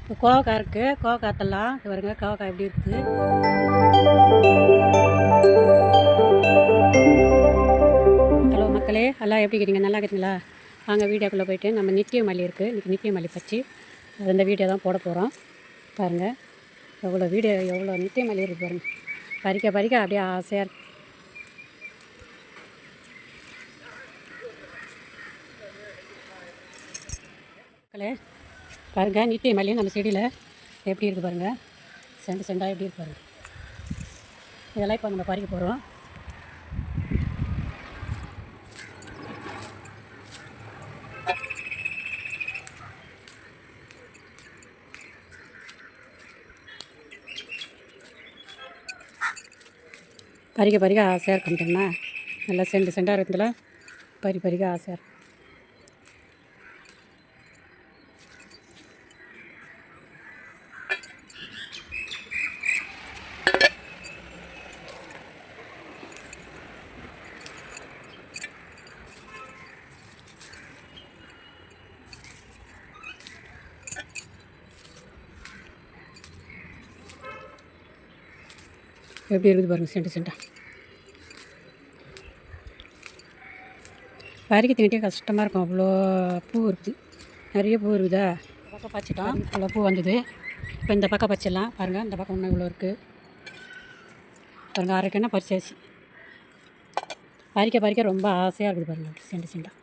இப்போ கோவக்காய் இருக்குது, கோவக்காய் தரலாம். இது பாருங்க கோவக்காய் எப்படி இருக்குது. ஹலோ மக்களே, எல்லாம் எப்படி இருக்கிறீங்க? நல்லா இருக்கிறீங்களா? வாங்க வீடியோக்குள்ளே போய்ட்டு நம்ம நித்திய மல்லி இருக்குது, இன்றைக்கி நித்திய மல்லி பற்றி அந்த வீடியோ தான் போட போகிறோம். பாருங்கள் எவ்வளோ நித்திய மல்லி இருக்குது பாருங்கள். பறிக்க பறிக்க அப்படியே ஆசையாக இருக்குது. மக்களே பாருங்கள், நித்திய மல்லி நம்ம செடியில் எப்படி இருக்குது பாருங்கள். செண்டாக எப்படி இருக்கு பாருங்கள். இதெல்லாம் இப்போ நம்ம பறிக்க போகிறோம். பறிக்க பறிக்க ஆசையாக இருக்கும்ட்டோம்னா நல்லா செண்டாக இருக்குதுல, பறிக்க ஆசையாக இருக்கும். எப்படி இருக்குது பாருங்கள், செண்டாக பறிக்கிறதுக்கிட்டே கஷ்டமாக இருக்கும். அவ்வளோ பூ இருக்குது, நிறைய பூ இருக்குதா. இந்த பக்கம் பறிச்சிட்டோம், இவ்வளோ பூ வந்தது. இப்போ இந்த பக்கம் பறிச்சிடலாம் பாருங்கள். இந்த பக்கம் இன்னும் இவ்வளோ இருக்குது பாருங்கள். அரைக்கன்னா பறிச்சாச்சு. பறிக்க ரொம்ப ஆசையாக இருக்குது பாருங்கள், செண்டாக.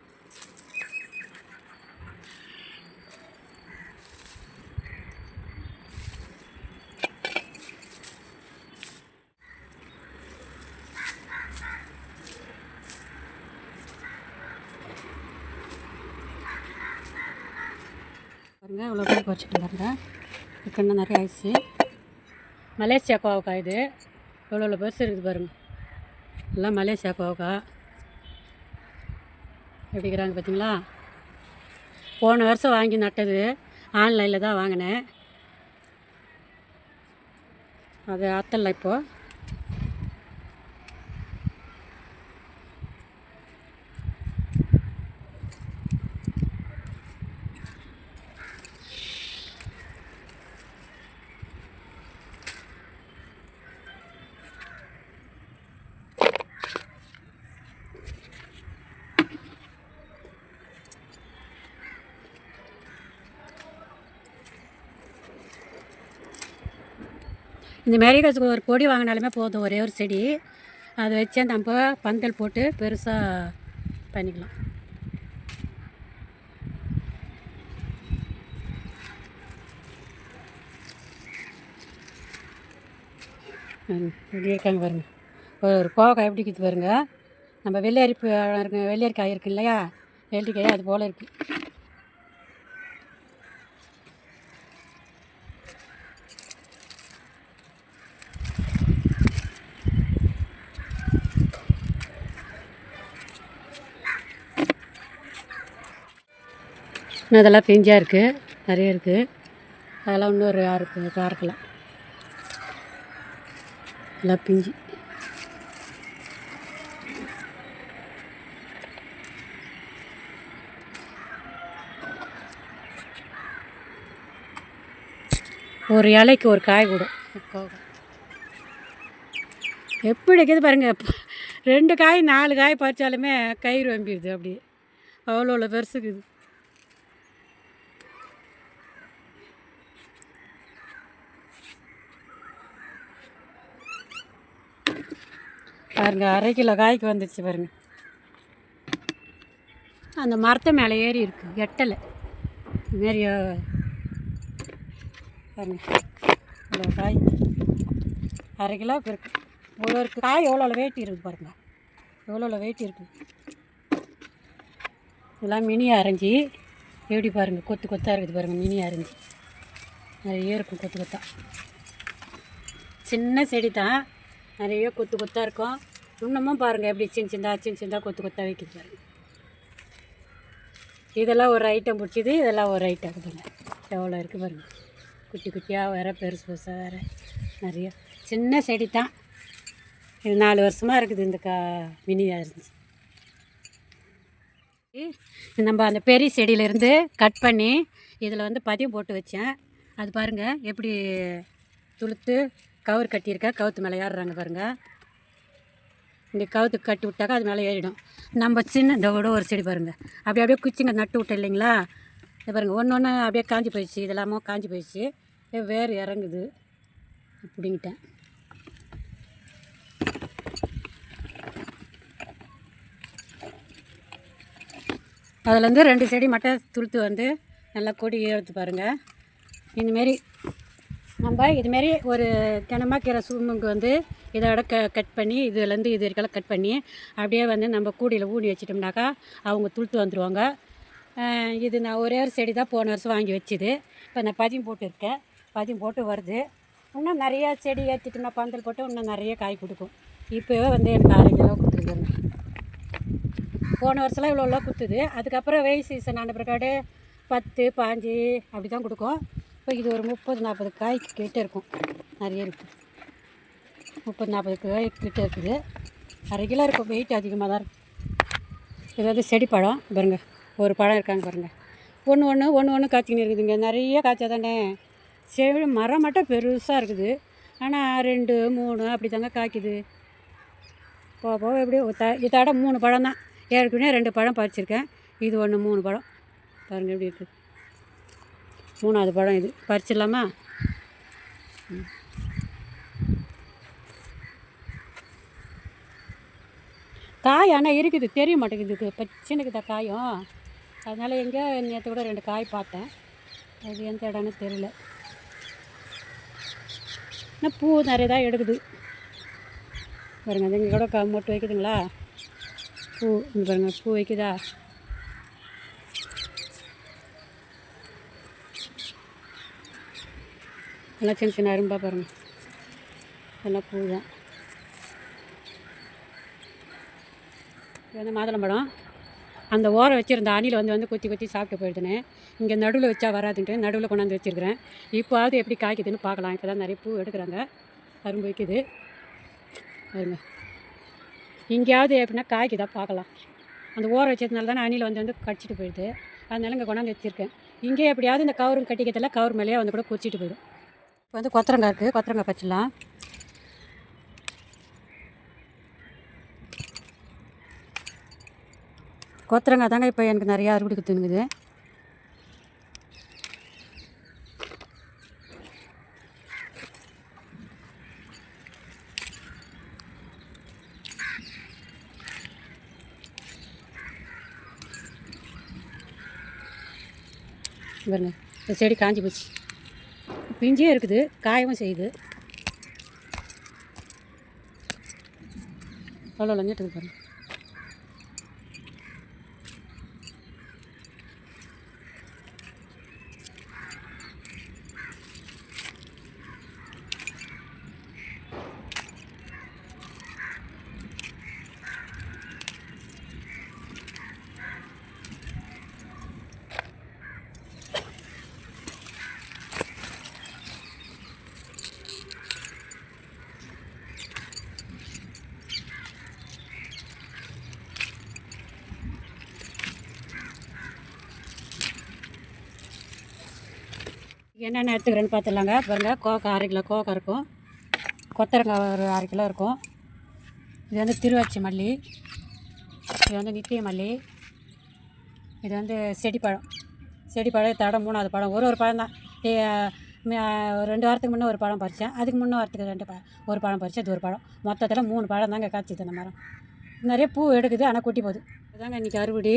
பாருங்கள் இவ்வளோ பேர் பறிச்சுட்டு பாருங்கள். இப்போ இன்னும் நிறைய ஆயிடுச்சு. மலேசியா கோவக்காய் இது எவ்வளோ பெருசு இருக்குது பாருங்கள். எல்லாம் மலேசியா கோவக்காய் எப்படிக்கிறாங்க பார்த்தீங்களா. போன வருஷம் வாங்கி நட்டது, ஆன்லைனில் தான் வாங்கினேன். அது அத்தலை இப்போது. இந்த மேரிகோஸுக்கு ஒரு கொடி வாங்கினாலுமே போதும், ஒரே ஒரு செடி. அதை வச்சே நம்ம பந்தல் போட்டு பெருசாக பண்ணிக்கலாம். இப்படி இருக்காங்க பாருங்கள். ஒரு கோவக்காய் எப்படி இருக்குது பாருங்கள். நம்ம வெள்ளரிக்காய் இருக்குது இல்லையா, வெள்ளரிக்காய் அது போல் இருக்குது. இன்னும் இதெல்லாம் பிஞ்சாக இருக்குது, நிறைய இருக்குது. அதெல்லாம் இன்னொரு காரக்கலாம் எல்லாம் பிஞ்சு. ஒரு இலைக்கு ஒரு காய் கூட எப்படி இருக்குது பாருங்கள். 2 காய் 4 காய் பறித்தாலுமே கயிறு வம்பிடுது. அப்படி அவ்வளோ பெருசுக்குது. பாருங்கள், 1/2 கிலோ காய்க்கு வந்துடுச்சு பாருங்கள். அந்த மரத்தை மேலே ஏறி இருக்குது, எட்டலை இதுமாரி பாருங்கள். இவ்வளோ காய் 1/2 கிலோவுக்கு இருக்குது. ஒரு காய் எவ்வளோ வெயிட் இருக்குது பாருங்கள், எவ்வளோ வெயிட் இருக்குது. இதெல்லாம் மினி ஆரஞ்சு எப்படி பாருங்கள், கொத்து கொத்தாக இருக்குது பாருங்கள். மினி ஆரஞ்சு நிறைய இருக்கும், கொத்து கொத்தாக. சின்ன செடி தான், நிறைய கொத்து கொத்தாக இருக்கும். இன்னமும் பாருங்கள் எப்படி சின்ன கொத்து கொத்தாக வைக்கிது பாருங்கள். இதெல்லாம் ஒரு ஐட்டம் பிடிச்சிது, இதெல்லாம் ஒரு ஐட்டம் இருக்குதுங்க. எவ்வளோ இருக்குது பாருங்கள், குட்டி குட்டியாக வேறு, பெருசாக வேறு. நிறைய சின்ன செடி தான் இது. 4 வருஷமாக இருக்குது இந்த மினி ஆரஞ்சு. நம்ம அந்த பெரிய செடியிலேருந்து கட் பண்ணி இதில் வந்து பதியம் போட்டு வச்சேன். அது பாருங்கள் எப்படி துளுத்து கவுர் கட்டியிருக்கா, கவுத்து மேலே ஏறுறாங்க பாருங்கள். இங்கே கவுத்துக்கு கட்டி விட்டாக்கா அது மேலே ஏறிடும். நம்ம சின்ன இந்த விட ஒரு செடி பாருங்கள், அப்படியே குச்சிங்க நட்டு விட்டோம் இல்லைங்களா, இது பாருங்கள் ஒன்று ஒன்று அப்படியே காஞ்சி போயிடுச்சு, இதெல்லாமோ காஞ்சி போயிடுச்சு, வேர் இறங்குது. பிடிங்கிட்டேன். அதுலேருந்து 2 செடி மட்டும் துளுத்து வந்து நல்லா கொடி ஏறுது பாருங்கள். இந்தமாரி நம்ம இதுமாரி ஒரு கிணமா கீரை சூமுக்கு வந்து இதோட கட் பண்ணி இதுலேருந்து இது வரைக்கெல்லாம் கட் பண்ணி அப்படியே வந்து நம்ம கூடையில் ஊனி வச்சிட்டோம்னாக்கா அவங்க துளுத்து வந்துடுவாங்க. இது நான் ஒரே ஒரு செடி தான் போன வருஷம் வாங்கி வச்சுது. இப்போ நான் பதியம் போட்டுருக்கேன், பதியம் போட்டு வருது. இன்னும் நிறையா செடி ஏற்றிட்டோம்னா பந்தல் போட்டு இன்னும் நிறைய காய் கொடுக்கும். இப்போவே வந்து எனக்கு 6 கிலோ கொடுத்துருக்குங்க. போன வருஷம்லாம் இவ்வளோ கொடுத்துது. அதுக்கப்புறம் வெயில் சீசன் ஆன பிறகாடு 10, 15 அப்படி தான் கொடுக்கும். இப்போ இது ஒரு 30-40 காய் கிட்டே இருக்கும், நிறைய இருக்குது. 30-40 காய் கிட்டே இருக்குது. 1/2 கிலோ இருக்கும், வெயிட் அதிகமாக தான் இருக்கும். இது வந்து செடி பழம் பாருங்கள், ஒரு பழம் இருக்காங்க பாருங்கள். ஒன்று காய்ச்சின்னு இருக்குதுங்க. நிறைய காய்ச்சா தானே செடி மரம் மட்டும் பெருசாக இருக்குது. ஆனால் 2, 3 அப்படி தாங்க காய்க்குது. போக எப்படி இதோட 3 பழம் தான். ஏற்கனவே 2 பழம் பறிச்சிருக்கேன். இது ஒன்று 3 பழம் பாருங்கள் எப்படி இருக்குது. 3ஆவது பழம் இது. பறிச்சிடலாமா? காய் ஆனால் இருக்குது, தெரிய மாட்டேங்குது. பச்சினுக்குதா காயும். அதனால் எங்கே நேற்று கூட 2 காய் பார்த்தேன். அது எந்த இடம்னு தெரியல. ஆனால் பூ நிறைய தான் எடுக்குது பாருங்கள். அது இங்கே கூட மொட்டு வைக்குதுங்களா பூ. இங்கே பாருங்கள் பூ வைக்குதா. எல்லாம் சின்ன சின்ன அரும்பாக பாருங்கள், எல்லாம் பூ தான். இது வந்து மாதுளம்பழம். அந்த ஓரம் வச்சுருந்த அணில் வந்து கொத்தி சாப்பிட்டு போயிடுதுன்னு இங்கே நடுவில் வச்சா வராதுன்ட்டு நடுவில் கொண்டாந்து வச்சுருக்கிறேன். இப்போது எப்படி காய்க்குதுன்னு பார்க்கலாம். இப்போ தான் நிறைய பூ எடுக்கிறாங்க, அரும்பு வைக்குது பாருங்க. இங்கேயாவது எப்படின்னா காய்க்குதா பார்க்கலாம். அந்த ஓரம் வச்சதுனால தானே அணில் வந்து கடிச்சிட்டு போயிடுது. அதனால இங்கே கொண்டாந்து வச்சுருக்கேன். இங்கே எப்படியாவது இந்த கவரும் கட்டிக்கிறதுல கவர் மேலேயே வந்து கூட கொச்சிட்டு போயிடும். இப்போ வந்து கொத்தரங்காய் இருக்குது, கொத்தரங்காய் பச்சிடலாம். கொத்தரங்காய் தாங்க இப்போ எனக்கு நிறையா அறுவடை கொடுத்துனுக்குது. பாருங்க, இந்த செடி காஞ்சி போச்சு. பிஞ்சே இருக்குது, காயவும் செய்யுது. அவ்வளோ லஞ்சிட்டு பாருங்கள். என்னென்ன எடுத்துக்கிறேன்னு பார்த்துடலாங்க. பாருங்கள், கோவக்காய் 1/2 கிலோ கோவக்காய் இருக்கும், கொத்தரங்காய் ஒரு 1/2 கிலோ இருக்கும். இது வந்து திருவாச்சி மல்லி, இது வந்து நித்திய மல்லி, இது வந்து செடிப்பழம். தட 3ஆவது பழம். ஒரு பழம் தான். 2 வாரத்துக்கு முன்னே ஒரு பழம் பறித்தேன், அதுக்கு முன்னே வாரத்துக்கு ஒரு பழம் பறித்தேன். இது ஒரு பழம். மொத்தத்தில் 3 பழம் தாங்க காய்ச்சிது அந்த மரம். நிறைய பூ எடுக்குது, ஆனால் குட்டி போகுது. அதுதாங்க இன்றைக்கி அறுவடை.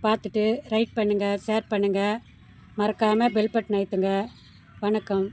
பார்த்துட்டு ரைட் பண்ணுங்கள், ஷேர் பண்ணுங்கள், மறக்காமல் பெல் பட்டன் அழுத்துங்க. வணக்கம்.